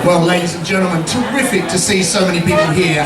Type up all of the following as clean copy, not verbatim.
Well, ladies and gentlemen, terrific to see so many people here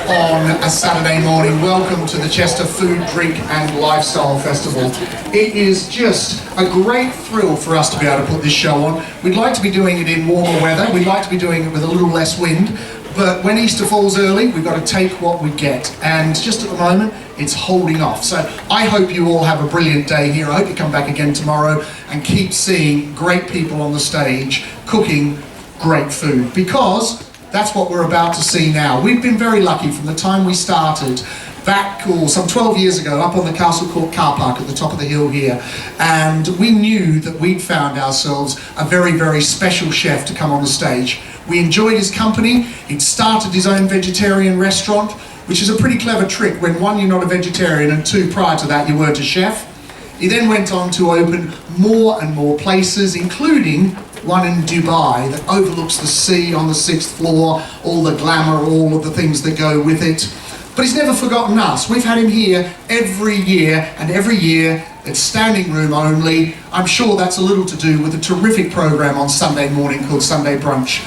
on a Saturday morning. Welcome to the Chester Food, Drink and Lifestyle Festival. It is just a great thrill for us to be able to put this show on. We'd like to be doing it in warmer weather. We'd like to be doing it with a little less wind. But when Easter falls early, we've got to take what we get. And just at the moment, it's holding off. So I hope you all have a brilliant day here. I hope you come back again tomorrow and keep seeing great people on the stage cooking great food, because that's what we're about to see now. We've been very lucky from the time we started back some 12 years ago up on the Castle Court car park at the top of the hill here, and we knew that we'd found ourselves a very, very special chef to come on the stage. We enjoyed his company. He'd started his own vegetarian restaurant, which is a pretty clever trick when one, you're not a vegetarian, and two, prior to that you weren't a chef. He then went on to open more and more places, including one in Dubai that overlooks the sea on the 6th floor, all the glamour, all of the things that go with it. But he's never forgotten us. We've had him here every year, and every year it's standing room only. I'm sure that's a little to do with a terrific program on Sunday morning called Sunday Brunch.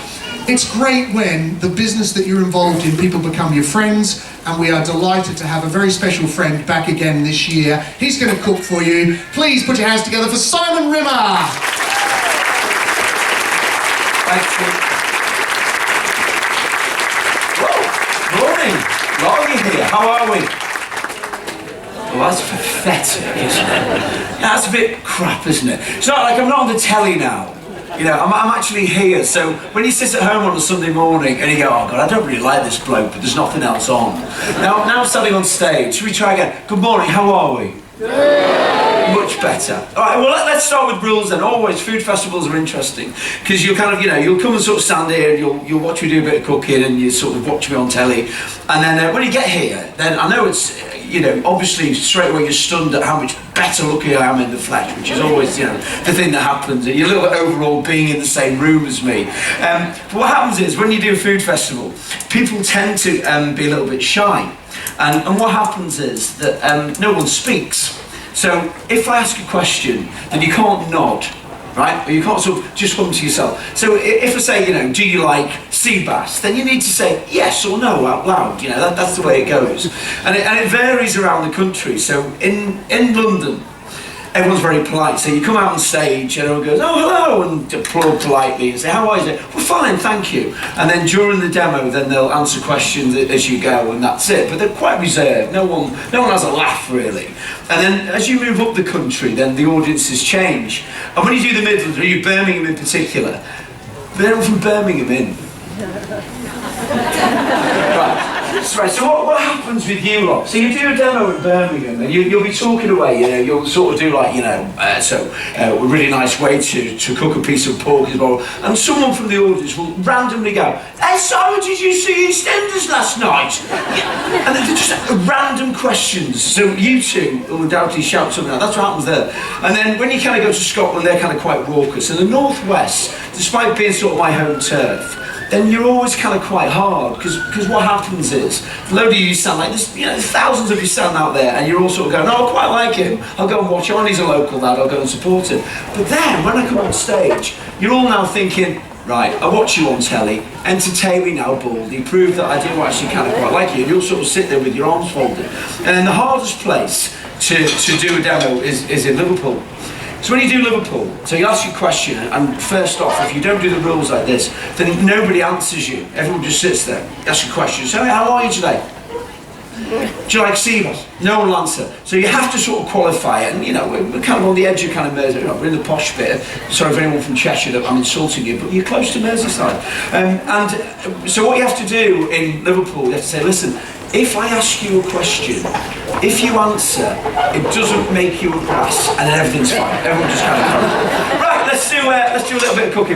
It's great when the business that you're involved in, people become your friends, and we are delighted to have a very special friend back again this year. He's going to cook for you. Please put your hands together for Simon Rimmer. Thank you. Whoa, morning. Laurie here. How are we? Well, that's pathetic, isn't it? That's a bit crap, isn't it? It's not like I'm not on the telly now. You know, I'm actually here. So when you sit at home on a Sunday morning and you go, oh God, I don't really like this bloke, but there's nothing else on. Now I'm standing on stage. Should we try again? Good morning. How are we? Much better. All right, well, let's start with rules then. Always, food festivals are interesting because you'll kind of, you know, you'll come and sort of stand here and you'll watch me do a bit of cooking and you sort of watch me on telly. And then when you get here, then I know it's, you know, obviously straight away you're stunned at how much better looking I am in the flesh, which is always, you know, the thing that happens. You're a little bit overawed being in the same room as me. But what happens is when you do a food festival, people tend to be a little bit shy. And what happens is that no one speaks. So if I ask a question, then you can't nod, right? Or you can't sort of just come to yourself. So if I say, you know, do you like sea bass? Then you need to say yes or no out loud. You know, that's the way it goes. And it varies around the country. So in London, everyone's very polite. So you come out on stage and everyone goes, oh, hello, and applaud politely and say, how are you? Well, fine, thank you. And then during the demo, then they'll answer questions as you go, and that's it. But they're quite reserved. No one has a laugh, really. And then as you move up the country, then the audiences change. And when you do the Midlands, or you Birmingham in particular, they're from Birmingham in. Right, so what happens with you lot? So you do a demo in Birmingham and you'll be talking away, you know, you'll sort of do like, you know, a really nice way to cook a piece of pork as well, and someone from the audience will randomly go, hey Simon, did you see EastEnders last night? Yeah. And they're just random questions, so you two will undoubtedly shout something out. That's what happens there. And then when you kind of go to Scotland, they're kind of quite raucous. And the Northwest, despite being sort of my home turf, then you're always kind of quite hard, because what happens is, a load of you sound like this, you know, there's thousands of you stand out there, and you're all sort of going, oh, I quite like him, I'll go and watch him, he's a local lad, I'll go and support him. But then, when I come on stage, you're all now thinking, right, I watch you on telly, entertain me now, Baldy, prove that I do actually kind of quite like you, and you'll sort of sit there with your arms folded. And then the hardest place to do a demo is in Liverpool. So when you do Liverpool, so you ask your question, and first off, if you don't do the rules like this, then nobody answers you. Everyone just sits there, ask a question. So how are you today? Do you like sea bass? No one will answer. So you have to sort of qualify it, and you know, we're kind of on the edge of kind of Merseyside, you know, we're in the posh bit. Sorry if anyone from Cheshire that I'm insulting you, but you're close to Merseyside. And so what you have to do in Liverpool, you have to say, listen, if I ask you a question, if you answer, it doesn't make you a grass, and then everything's fine. Everyone just kind of goes. Right, let's do a little bit of cooking.